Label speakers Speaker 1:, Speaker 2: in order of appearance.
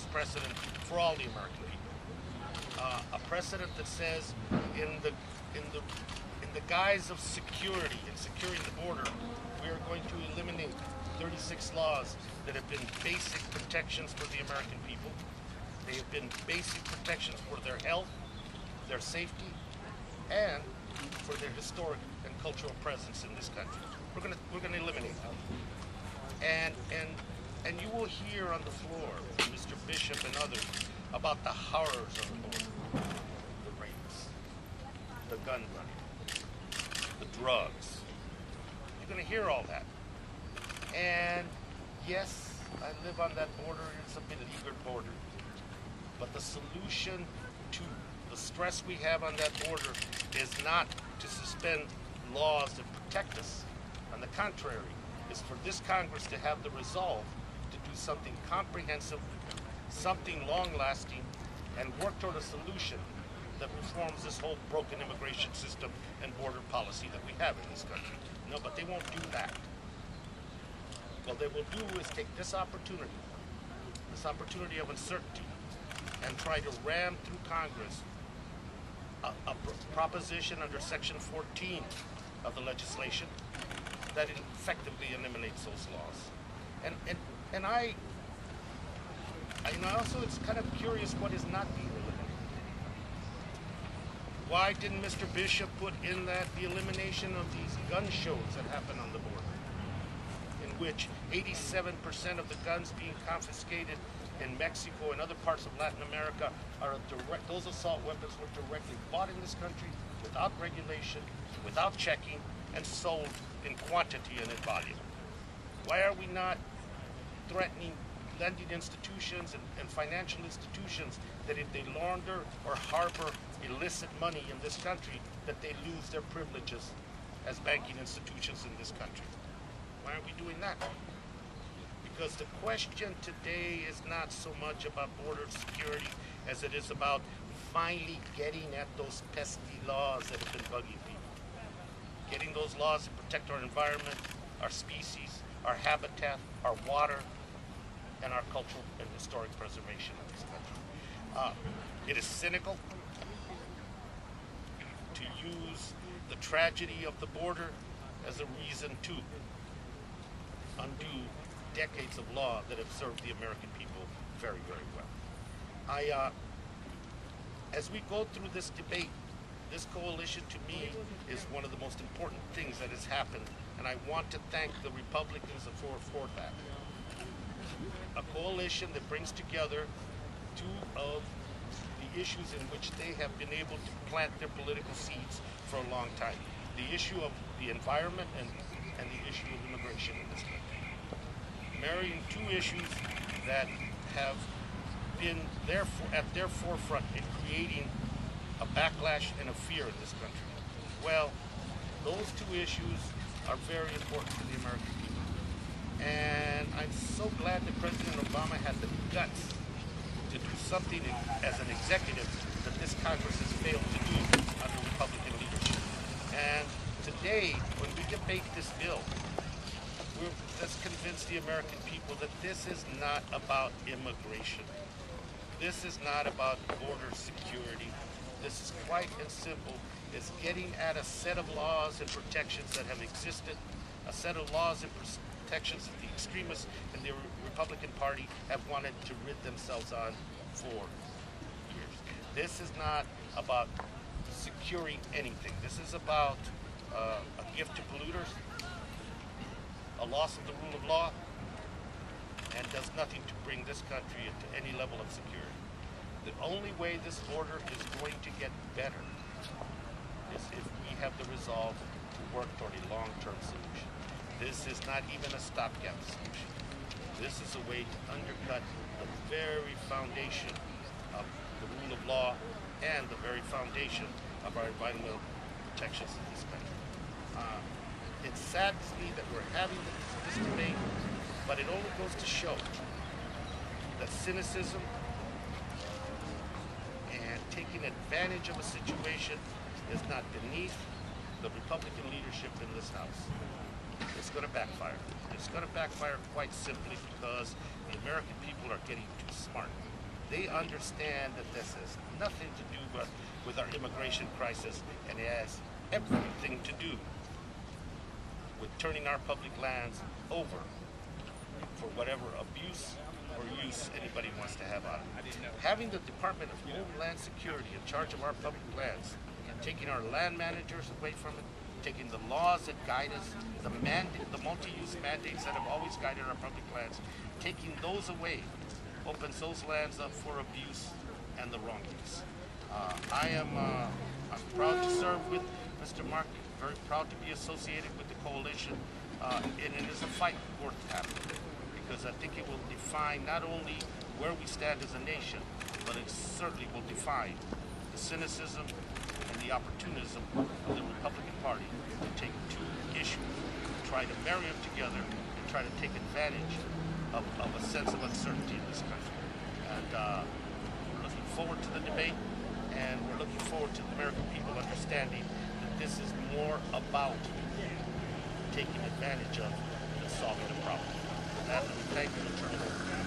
Speaker 1: dangerous precedent for all the American people. A precedent that says, in the guise of security and securing the border, we are going to eliminate 36 laws that have been basic protections for the American people. They have been basic protections for their health, their safety, and for their historic and cultural presence in this country. We're gonna eliminate them. And you will hear on the floor from Mr. Bishop and others about the horrors of the border, the rapes, the gun running, the drugs. You're gonna hear all that. And yes, I live on that border. It's a beleaguered border. But the solution to the stress we have on that border is not to suspend laws that protect us. On the contrary, is for this Congress to have the resolve to do something comprehensive, something long-lasting, and work toward a solution that reforms this whole broken immigration system and border policy that we have in this country. No, but they won't do that. What they will do is take this opportunity of uncertainty, and try to ram through Congress a proposition under Section 14 of the legislation that effectively eliminates those laws. And I also, it's kind of curious what is not being eliminated. Why didn't Mr. Bishop put in that the elimination of these gun shows that happen on the border, in which 87% of the guns being confiscated in Mexico and other parts of Latin America are those assault weapons were directly bought in this country without regulation, without checking, and sold in quantity and in volume. Why are we not threatening lending institutions and financial institutions that if they launder or harbor illicit money in this country, that they lose their privileges as banking institutions in this country? Why aren't we doing that? Because the question today is not so much about border security as it is about finally getting at those pesky laws that have been bugging people. Getting those laws to protect our environment, our species, our habitat, our water, and our cultural and historic preservation of this country. It is cynical to use the tragedy of the border as a reason to undo decades of law that have served the American people very, very well. As we go through this debate, this coalition to me is one of the most important things that has happened, and I want to thank the Republicans for that. A coalition that brings together two of the issues in which they have been able to plant their political seeds for a long time. The issue of the environment and the issue of immigration in this country. Marrying two issues that have been at their forefront in creating a backlash and a fear in this country. Well, those two issues are very important to the American people. And I'm so glad that President Obama had the guts to do something as an executive that this Congress has failed to do under Republican leadership. And today, when we debate this bill, let's convince the American people that this is not about immigration. This is not about border security. This is quite and simple. It's getting at a set of laws and protections that have existed, a set of laws and protections that the extremists in the Republican Party have wanted to rid themselves on for years. This is not about securing anything. This is about a gift to polluters, a loss of the rule of law, and does nothing to bring this country into any level of security. The only way this border is going to get better is if we have the resolve to work toward a long-term solution. This is not even a stopgap solution. This is a way to undercut the very foundation of the rule of law and the very foundation of our environmental protections in this country. It saddens me that we're having this debate, but it only goes to show that cynicism and taking advantage of a situation is not beneath the Republican leadership in this House. It's going to backfire. It's going to backfire quite simply because the American people are getting too smart. They understand that this has nothing to do with our immigration crisis, and it has everything to do with turning our public lands over for whatever abuse or use anybody wants to have on it. Having the Department of Homeland Security in charge of our public lands, taking our land managers away from it, taking the laws that guide us, the multi-use mandates that have always guided our public lands, taking those away opens those lands up for abuse and the wrong use. I'm proud to serve with Mr. Mark, very proud to be associated with the coalition, and it is a fight worth having, because I think it will define not only where we stand as a nation, but it certainly will define the cynicism and the opportunism of the Republican Party to take two issues, try to marry them together, and try to take advantage of a sense of uncertainty in this country. And we're looking forward to the debate, and we're looking forward to the American people understanding that this is more about taking advantage of than solving a problem. For that, let me thank you and turn it over.